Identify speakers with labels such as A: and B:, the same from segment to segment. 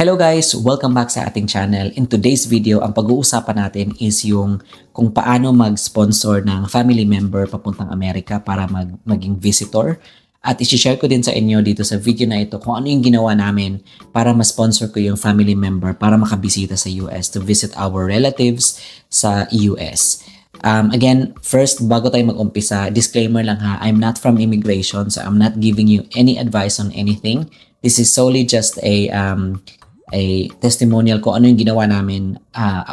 A: Hello guys! Welcome back sa ating channel. In today's video, ang pag-uusapan natin is yung kung paano mag-sponsor ng family member papuntang Amerika para maging visitor. At isi-share ko din sa inyo dito sa video na ito kung ano yung ginawa namin para ma-sponsor ko yung family member para makabisita sa US to visit our relatives sa US. Again, first, bago tayo mag-umpisa, disclaimer lang ha, I'm not from immigration, so I'm not giving you any advice on anything. This is solely just a testimonial kung ano yung ginawa namin,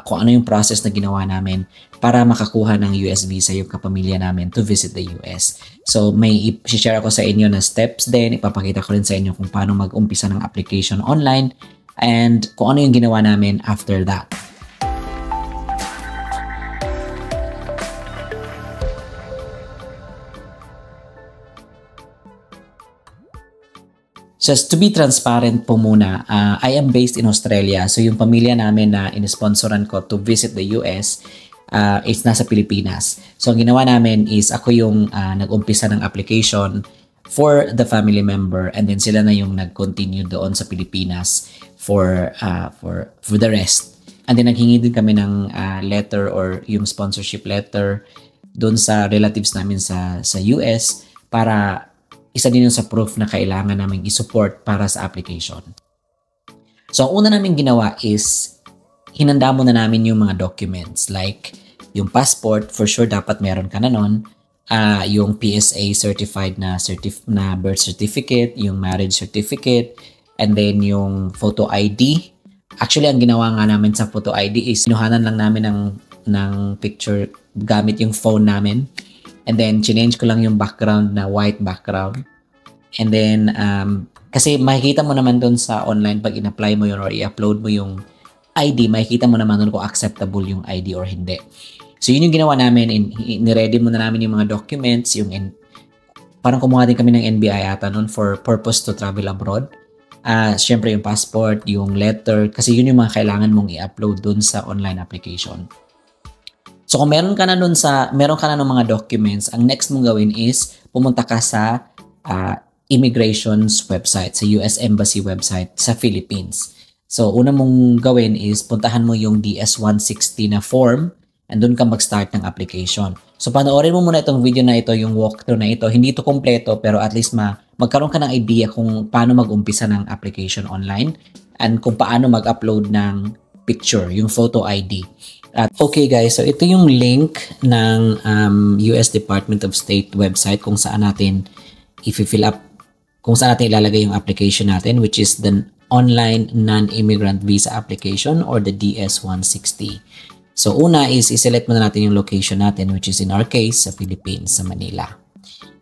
A: kung ano yung process na ginawa namin para makakuha ng US visa yung kapamilya namin to visit the US. So may i-share ako sa inyo na steps din, ipapakita ko rin sa inyo kung paano mag-umpisa ng application online and kung ano yung ginawa namin after that. Just to be transparent po muna, I am based in Australia. So yung pamilya namin na inisponsoran ko to visit the US is nasa Pilipinas. So ang ginawa namin is ako yung nag-umpisa ng application for the family member and then sila na yung nag-continue doon sa Pilipinas for the rest. And then naghingi din kami ng letter or yung sponsorship letter doon sa relatives namin sa US para isa din yung sa proof na kailangan namin i-support para sa application. So, ang una namin ginawa is hinanda muna namin yung mga documents like yung passport, for sure dapat meron ka na nun, yung PSA certified na birth certificate, yung marriage certificate, and then yung photo ID. Actually, ang ginawa nga namin sa photo ID is sinuhanan lang namin ng picture gamit yung phone namin. And then, change ko lang yung background na white background. And then, kasi makikita mo naman doon sa online pag in-apply mo yun or i-upload mo yung ID, makikita mo naman doon kung acceptable yung ID or hindi. So, yun yung ginawa namin. Ni-ready mo na namin yung mga documents. Parang kumuha din kami ng NBI ata noon for purpose to travel abroad. Siyempre, yung passport, yung letter. Kasi yun yung mga kailangan mong i-upload doon sa online application. So kung meron ka na ng mga documents, ang next mong gawin is pumunta ka sa immigration's website, sa US Embassy website sa Philippines. So una mong gawin is puntahan mo yung DS-160 na form and doon ka mag-start ng application. So panoorin mo muna itong video na ito, yung walkthrough na ito. Hindi ito kompleto pero at least magkaroon ka ng idea kung paano mag-umpisa ng application online and kung paano mag-upload ng picture, yung photo ID. Okay guys, so ito yung link ng US Department of State website kung saan natin i-fill up, kung saan natin ilalagay yung application natin, which is the Online Non-Immigrant Visa Application or the DS-160. So una is i-select muna natin yung location natin, which is in our case sa Philippines, sa Manila.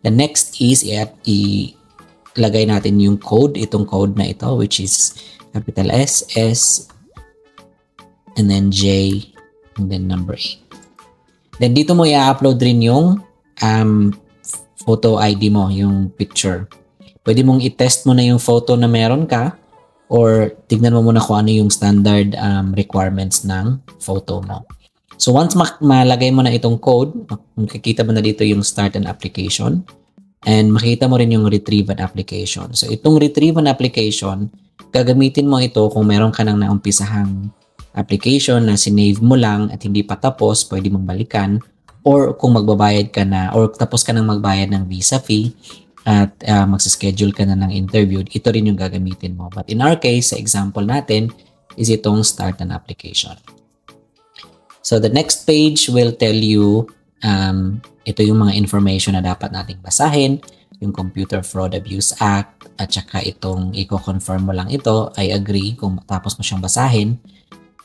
A: The next is ilagay natin yung code, itong code na ito, which is capital S, S, and then J, and then number 8. Then dito mo i-upload rin yung photo ID mo, yung picture. Pwede mong i-test mo na yung photo na meron ka or tignan mo muna kung ano yung standard requirements ng photo mo. So once malagay mo na itong code, makikita mo na dito yung start an application and makikita mo rin yung retrieve an application. So itong retrieve an application, gagamitin mo ito kung meron ka nang naumpisahang application na sinave mo lang at hindi pa tapos, pwede mong balikan or kung magbabayad ka na or tapos ka nang magbayad ng visa fee at magsaschedule ka na ng interview, ito rin yung gagamitin mo. But in our case, sa example natin, is itong start an application. So the next page will tell you, ito yung mga information na dapat nating basahin, yung Computer Fraud Abuse Act at saka itong i-confirm mo lang ito, I agree kung tapos mo siyang basahin.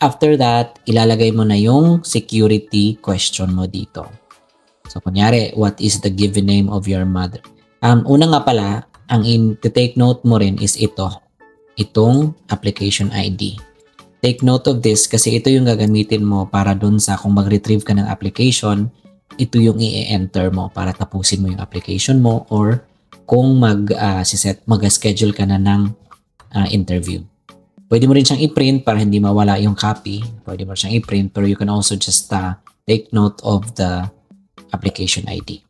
A: After that, ilalagay mo na yung security question mo dito. So, kunyari, what is the given name of your mother? Una nga pala, ang take note mo rin is itong application ID. Take note of this kasi ito yung gagamitin mo para dun sa kung mag-retrieve ka ng application, ito yung i-enter mo para tapusin mo yung application mo or kung mag-schedule ka na ng interview. Pwede mo rin siyang i-print para hindi mawala yung copy. Pwede mo siyang i-print pero you can also just take note of the application ID.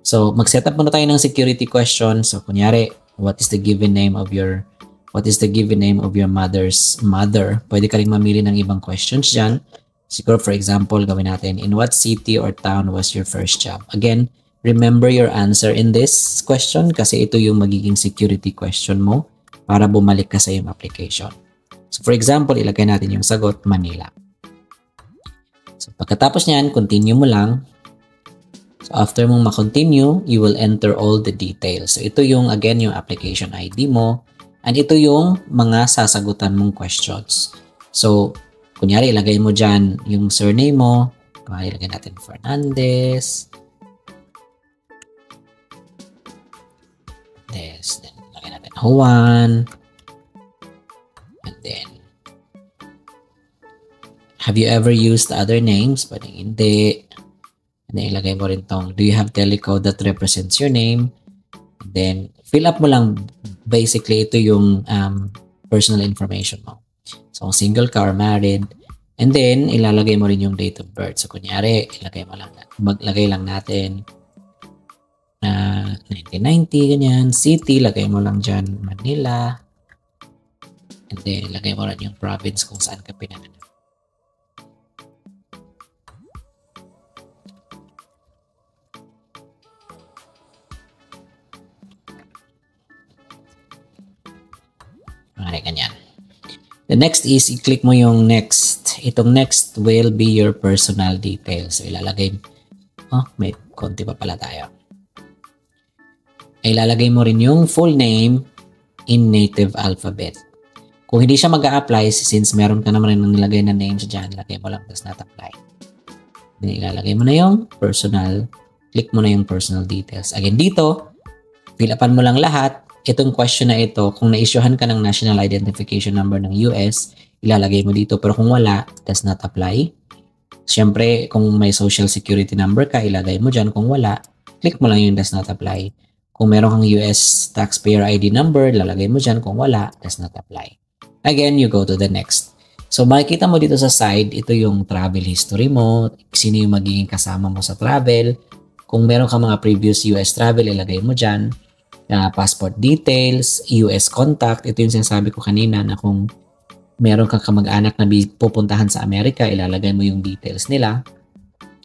A: So, mag-setup muna tayo ng security question. So, kunyari, what is the given name of your What is the given name of your mother's mother? Pwede ka rin mamili ng ibang questions dyan. Siguro, for example, gawin natin, in what city or town was your first job? Again, remember your answer in this question kasi ito yung magiging security question mo para bumalik ka sa iyong application. So, for example, ilagay natin yung sagot, Manila. So, pagkatapos niyan, continue mo lang. So, after mong ma-continue, you will enter all the details. So, ito yung, again, yung application ID mo. And ito yung mga sasagutan mong questions. So, kunyari, ilagay mo dyan yung surname mo. Ilagay natin Fernandez. Then, ilagay natin Juan. And then, have you ever used other names? Pwedeng hindi. And then, ilagay mo rin tong, do you have telecode that represents your name? And then, fill up mo lang. Basically, ito yung personal information mo. So, single ka or married. And then, ilalagay mo rin yung date of birth. So, kunyari, maglagay lang natin 1990, ganyan. City, lagay mo lang dyan, Manila. And then, lagay mo rin yung province kung saan ka pinanganak. Okay, ganyan. The next is, i-click mo yung next. Itong next will be your personal details. So, ilalagay, may konti pa pala tayo. Ilalagay mo rin yung full name in native alphabet. Kung hindi siya mag-a-apply, since meron ka naman rin nilagay na names dyan, lagay mo lang does not apply. Then, ilalagay mo na yung personal. Click mo na yung personal details. Again, dito, fill upan mo lang lahat. Itong question na ito, kung na-issuehan ka ng National Identification Number ng US, ilalagay mo dito. Pero kung wala, does not apply. Siyempre, kung may Social Security Number ka, ilagay mo dyan. Kung wala, click mo lang yung does not apply. Kung meron kang US Taxpayer ID Number, lalagay mo dyan. Kung wala, does not apply. Again, you go to the next. So, makikita mo dito sa side, ito yung travel history mo, sino yung magiging kasama mo sa travel. Kung meron ka mga previous US travel, ilagay mo dyan. Passport details, US contact. Ito yung sinasabi ko kanina na kung meron kang kamag-anak na pupuntahan sa Amerika, ilalagay mo yung details nila.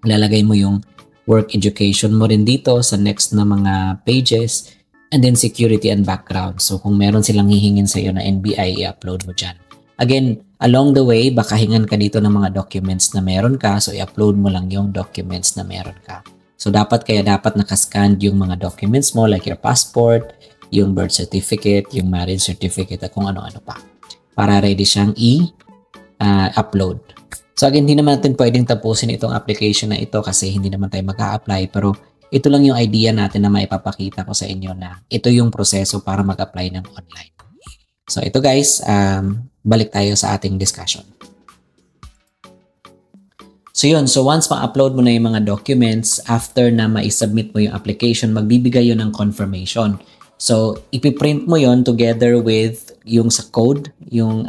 A: Ilalagay mo yung work education mo rin dito sa next na mga pages. And then security and background. So kung meron silang hihingin sa iyo na NBI, i-upload mo dyan. Again, along the way, baka hingan ka dito ng mga documents na meron ka. So i-upload mo lang yung documents na meron ka. So dapat nakascan yung mga documents mo like your passport, yung birth certificate, yung marriage certificate at kung ano-ano pa. Para ready siyang i-upload. So again, hindi naman natin pwedeng tapusin itong application na ito kasi hindi naman tayo mag-a-apply. Pero ito lang yung idea natin na maipapakita ko sa inyo na ito yung proseso para mag-apply ng online. So ito guys, balik tayo sa ating discussion. So yun, so once ma-upload mo na yung mga documents, after na ma-submit mo yung application, magbibigay yun ng confirmation. So ipiprint mo yun together with yung sa code, yung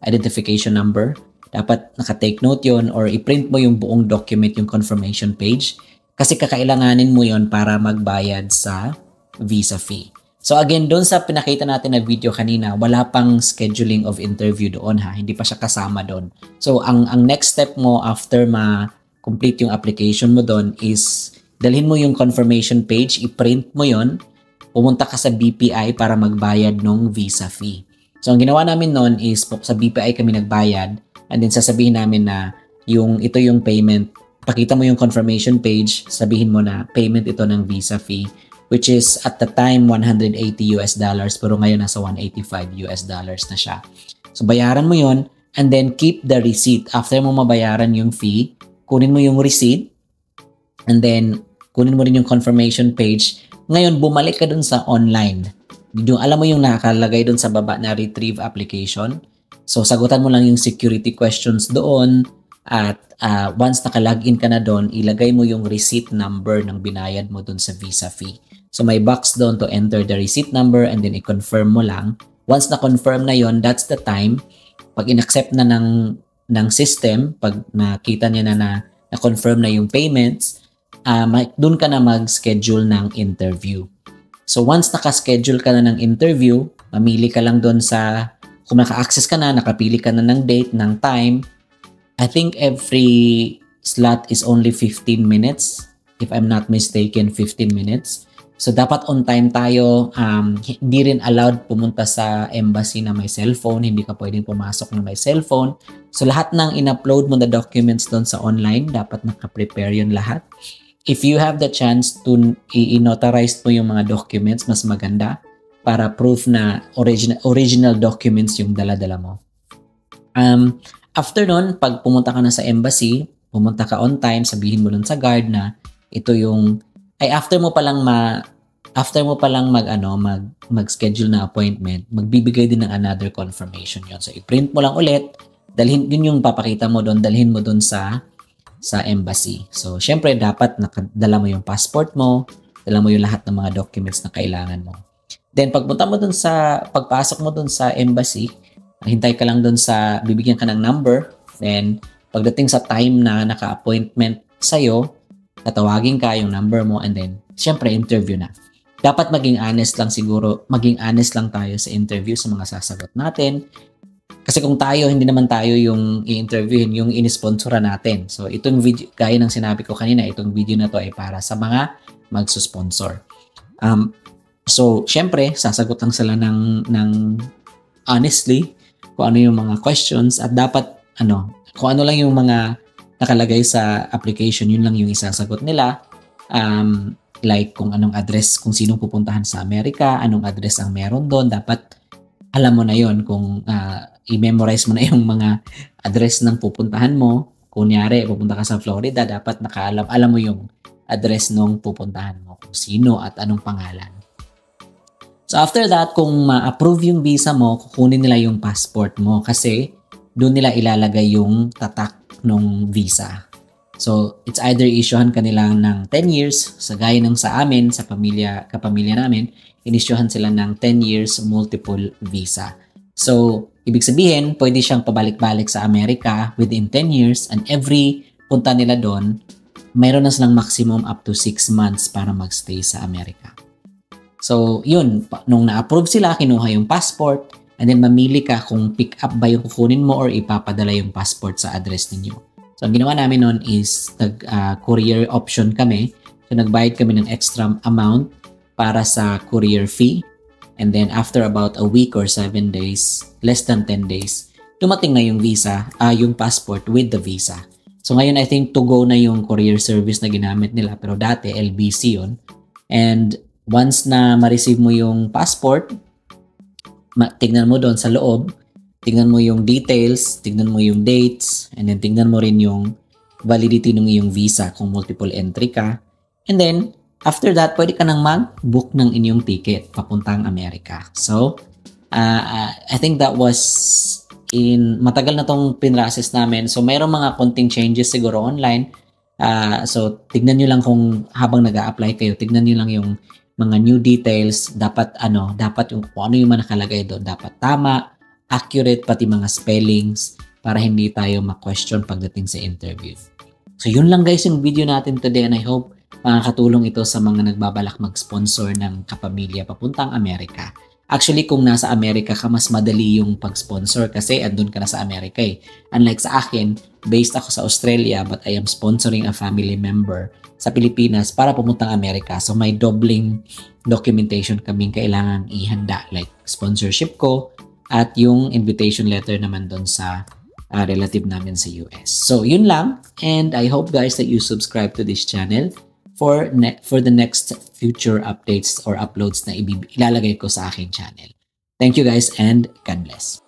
A: identification number. Dapat naka-take note yun or iprint mo yung buong document, yung confirmation page. Kasi kakailanganin mo yon para magbayad sa visa fee. So again, doon sa pinakita natin na video kanina, wala pang scheduling of interview doon ha. Hindi pa siya kasama doon. So ang next step mo after ma-complete yung application mo doon is dalhin mo yung confirmation page, i-print mo yon, pumunta ka sa BPI para magbayad ng visa fee. So ang ginawa namin noon is sa BPI kami nagbayad and then sasabihin namin na ito yung payment. Pakita mo yung confirmation page, sabihin mo na payment ito ng visa fee, which is at the time $180 pero ngayon nasa $185 na siya. So bayaran mo yon and then keep the receipt. After mo mabayaran yung fee, kunin mo yung receipt and then kunin mo rin yung confirmation page. Ngayon, bumalik ka dun sa online. Alam mo yung nakalagay dun sa baba na retrieve application. So sagutan mo lang yung security questions doon. At once naka-login ka na doon, ilagay mo yung receipt number ng binayad mo doon sa visa fee. So may box doon to enter the receipt number and then i-confirm mo lang. Once na-confirm na yon, that's the time. Pag in-accept na ng system, pag nakita niya na-confirm na yung payments, doon ka na mag-schedule ng interview. So once naka-schedule ka na ng interview, Mamili ka lang doon kung naka-access ka na, nakapili ka na ng date, ng time. I think every slot is only 15 minutes. If I'm not mistaken, 15 minutes. So, dapat on time tayo. Hindi rin allowed pumunta sa embassy na may cellphone. Hindi ka pwedeng pumasok na may cellphone. So, lahat ng in-upload mo na documents doon sa online, dapat naka-prepare yun lahat. If you have the chance to i-notarize mo yung mga documents, mas maganda para proof na original documents yung dala-dala mo. After nun, pag pumunta ka na sa embassy, pumunta ka on time, sabihin mo nun sa guard na ito yung after mo palang mag-schedule na appointment, magbibigay din ng another confirmation yon. So i-print mo lang ulit, dalhin yun yung papakita mo doon, dalhin mo doon sa embassy. So syempre dapat nakadala mo yung passport mo, dala mo yung lahat ng mga documents na kailangan mo. Then pagpasok mo doon sa embassy, hintay ka lang doon bibigyan ka ng number. Then pagdating sa time na naka-appointment sa'yo, tatawagin ka yung number mo and then syempre interview na. Dapat maging honest lang tayo sa interview sa mga sasagot natin. Kasi kung hindi naman tayo yung i-interviewin, yung in-sponsoran natin. So itong video, gaya ng sinabi ko kanina, itong video na to ay para sa mga magsusponsor. So syempre, sasagot lang sila ng honestly kung ano yung mga questions at dapat kung ano lang yung mga nakalagay sa application, yun lang yung isasagot nila. Like kung anong address, kung sinong pupuntahan sa Amerika, anong address ang meron doon, dapat alam mo na yon. Kung i-memorize mo na yung mga address ng pupuntahan mo. Kunyari, pupunta ka sa Florida, dapat alam mo yung address nung pupuntahan mo, kung sino at anong pangalan. So after that, kung ma-approve yung visa mo, kukunin nila yung passport mo kasi doon nila ilalagay yung tatak ng visa. So, it's either issuehan kanila ng 10 years, sa gaya ng sa amin, sa kapamilya namin, inissuehan sila ng 10 years multiple visa. So, ibig sabihin, pwede siyang pabalik-balik sa Amerika within 10 years and every punta nila doon, mayroon na silang maximum up to 6 months para magstay sa Amerika. So, yun, nung na-approve sila, kinuha yung passport, and then mamili ka kung pick up ba yung kukunin mo or ipapadala yung passport sa address ninyo. So, ang ginawa namin noon is courier option kami. So, nagbayad kami ng extra amount para sa courier fee. And then, after about a week or 7 days, less than 10 days, dumating na yung visa, yung passport with the visa. So, ngayon, I think to go na yung courier service na ginamit nila. Pero dati, LBC yun. And once na ma-receive mo yung passport, tignan mo doon sa loob, tignan mo yung details, tignan mo yung dates, and then tignan mo rin yung validity ng iyong visa kung multiple entry ka. And then, after that, pwede ka nang mag-book ng inyong ticket papuntang Amerika. So, I think that was matagal na tong pinrases namin. So, mayroong mga konting changes siguro online. So, tignan nyo lang kung habang nag-a-apply kayo, tignan nyo lang yung mga new details. Dapat yung kung ano yung nakalagay doon. Dapat tama, accurate, pati mga spellings para hindi tayo ma-question pagdating sa interview. So, yun lang guys yung video natin today and I hope makakatulong ito sa mga nagbabalak mag-sponsor ng kapamilya papuntang Amerika. Actually, kung nasa Amerika ka, mas madali yung pag-sponsor kasi andun ka na sa Amerika eh. Unlike sa akin, based ako sa Australia but I am sponsoring a family member sa Pilipinas para pumuntang Amerika. So, may doubling documentation kaming kailangan ihanda like sponsorship ko at yung invitation letter naman doon sa relative namin sa US. So, yun lang. And I hope guys that you subscribe to this channel for the next future updates or uploads na ilalagay ko sa aking channel. Thank you guys and God bless.